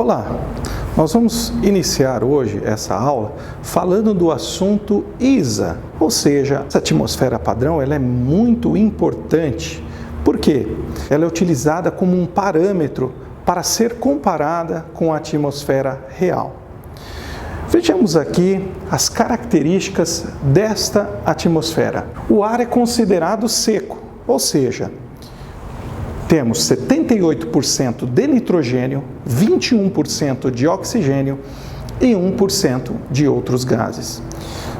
Olá, nós vamos iniciar hoje essa aula falando do assunto ISA, ou seja, essa atmosfera padrão ela é muito importante. Por quê? Ela é utilizada como um parâmetro para ser comparada com a atmosfera real. Vejamos aqui as características desta atmosfera. O ar é considerado seco, ou seja, temos 78% de nitrogênio, 21% de oxigênio e 1% de outros gases.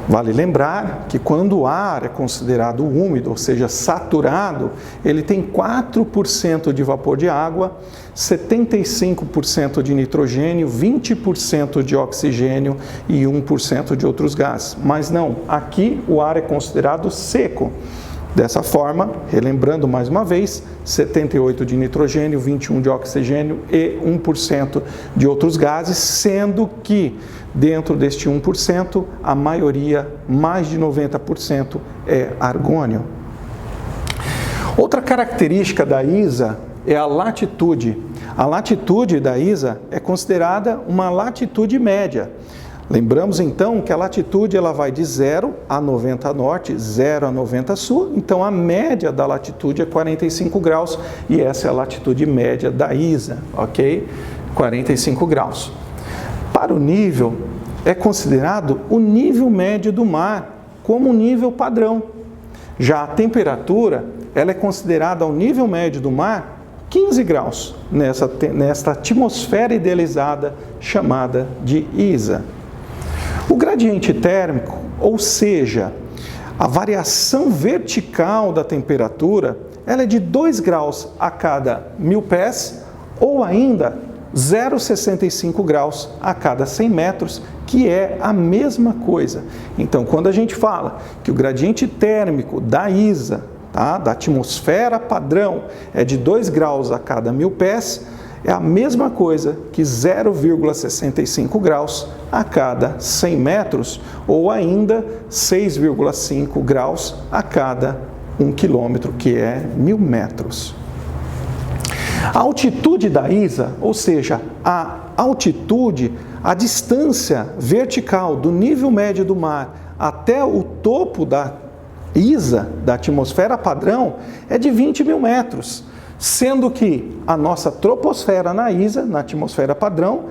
Vale lembrar que quando o ar é considerado úmido, ou seja, saturado, ele tem 4% de vapor de água, 75% de nitrogênio, 20% de oxigênio e 1% de outros gases. Mas não, aqui o ar é considerado seco. Dessa forma, relembrando mais uma vez, 78% de nitrogênio, 21% de oxigênio e 1% de outros gases, sendo que dentro deste 1%, a maioria, mais de 90%, é argônio. Outra característica da ISA é a latitude. A latitude da ISA é considerada uma latitude média. Lembramos então que a latitude ela vai de 0 a 90 norte, 0 a 90 sul, então a média da latitude é 45 graus e essa é a latitude média da ISA, ok? 45 graus. Para o nível, é considerado o nível médio do mar como nível padrão. Já a temperatura, ela é considerada ao nível médio do mar 15 graus, nesta atmosfera idealizada chamada de ISA. O gradiente térmico, ou seja, a variação vertical da temperatura, ela é de 2 graus a cada 1000 pés ou ainda 0,65 graus a cada 100 metros, que é a mesma coisa. Então, quando a gente fala que o gradiente térmico da ISA, da atmosfera padrão, é de 2 graus a cada 1000 pés, é a mesma coisa que 0,65 graus a cada 100 metros ou ainda 6,5 graus a cada 1 quilômetro, que é 1000 metros. A altitude da ISA, ou seja, a altitude, a distância vertical do nível médio do mar até o topo da ISA, da atmosfera padrão, é de 20.000 metros. Sendo que a nossa troposfera na ISA, na atmosfera padrão,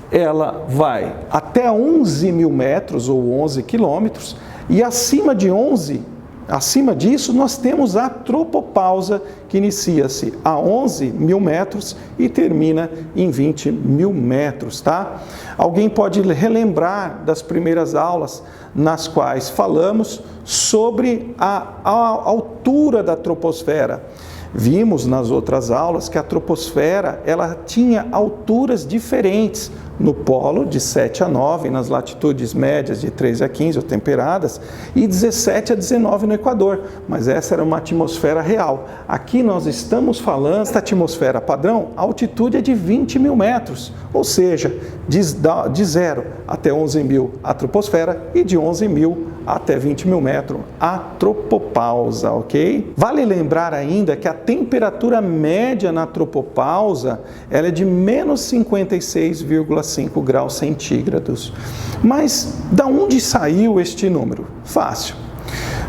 ela vai até 11.000 metros ou 11 quilômetros e acima disso nós temos a tropopausa que inicia-se a 11.000 metros e termina em 20.000 metros, tá? Alguém pode relembrar das primeiras aulas nas quais falamos sobre a altura da troposfera. Vimos nas outras aulas que a troposfera ela tinha alturas diferentes no polo de 7 a 9, nas latitudes médias de 13 a 15 ou temperadas e 17 a 19 no Equador, mas essa era uma atmosfera real. Aqui nós estamos falando da atmosfera padrão, a altitude é de 20.000 metros, ou seja, de 0 até 11.000 a troposfera e de 11.000 até 20.000 metros a tropopausa, ok? Vale lembrar ainda que a temperatura média na tropopausa ela é de menos 56,5 graus centígrados. Mas da onde saiu este número? Fácil.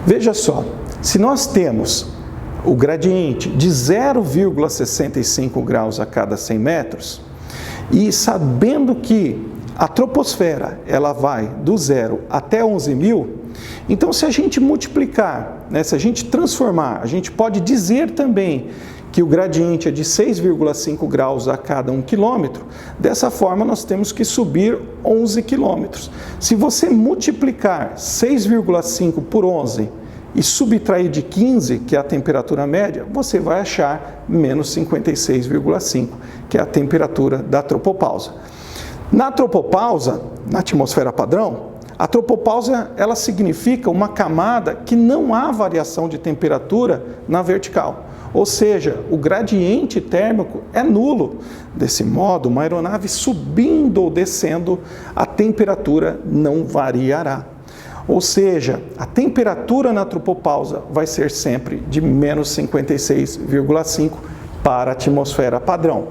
Veja só, se nós temos o gradiente de 0,65 graus a cada 100 metros e sabendo que a troposfera ela vai do 0 até 11.000, então se a gente multiplicar, se a gente transformar, a gente pode dizer também que o gradiente é de 6,5 graus a cada 1 quilômetro, dessa forma nós temos que subir 11 quilômetros. Se você multiplicar 6,5 por 11 e subtrair de 15, que é a temperatura média, você vai achar menos 56,5, que é a temperatura da tropopausa. Na tropopausa, na atmosfera padrão, a tropopausa ela significa uma camada que não há variação de temperatura na vertical. Ou seja, o gradiente térmico é nulo. Desse modo, uma aeronave subindo ou descendo, a temperatura não variará. Ou seja, a temperatura na tropopausa vai ser sempre de menos 56,5, para a atmosfera padrão.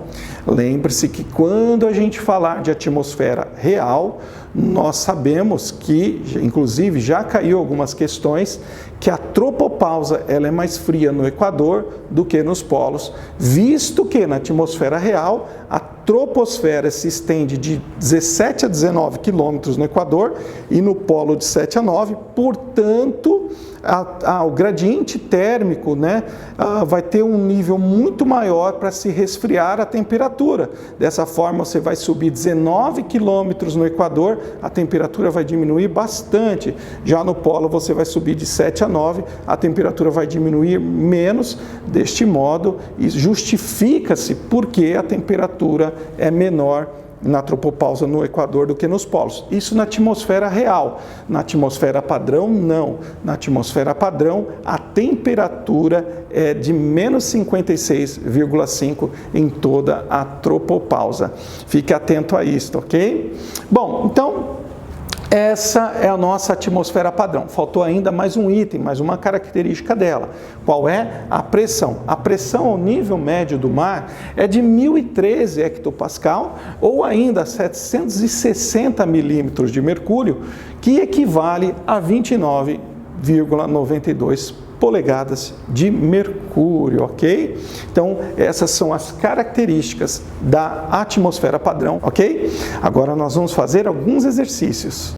Lembre-se que quando a gente falar de atmosfera real, nós sabemos que, inclusive, já caiu algumas questões, que a tropopausa ela é mais fria no Equador do que nos polos, visto que na atmosfera real a troposfera se estende de 17 a 19 quilômetros no Equador e no polo de 7 a 9, portanto, o gradiente térmico, né, vai ter um nível muito maior para se resfriar a temperatura. Dessa forma, você vai subir 19 quilômetros no Equador, a temperatura vai diminuir bastante. Já no polo, você vai subir de 7 a 9, a temperatura vai diminuir menos. Deste modo, e justifica-se porque a temperatura é menor na tropopausa no Equador do que nos polos. Isso na atmosfera real. Na atmosfera padrão, não. Na atmosfera padrão, a temperatura é de menos 56,5 em toda a tropopausa. Fique atento a isso, ok? Bom, então, essa é a nossa atmosfera padrão. Faltou ainda mais um item, mais uma característica dela. Qual é? A pressão. A pressão ao nível médio do mar é de 1.013 hectopascal ou ainda 760 milímetros de mercúrio, que equivale a 29,92 polegadas de mercúrio, ok? Então, essas são as características da atmosfera padrão, ok? Agora nós vamos fazer alguns exercícios.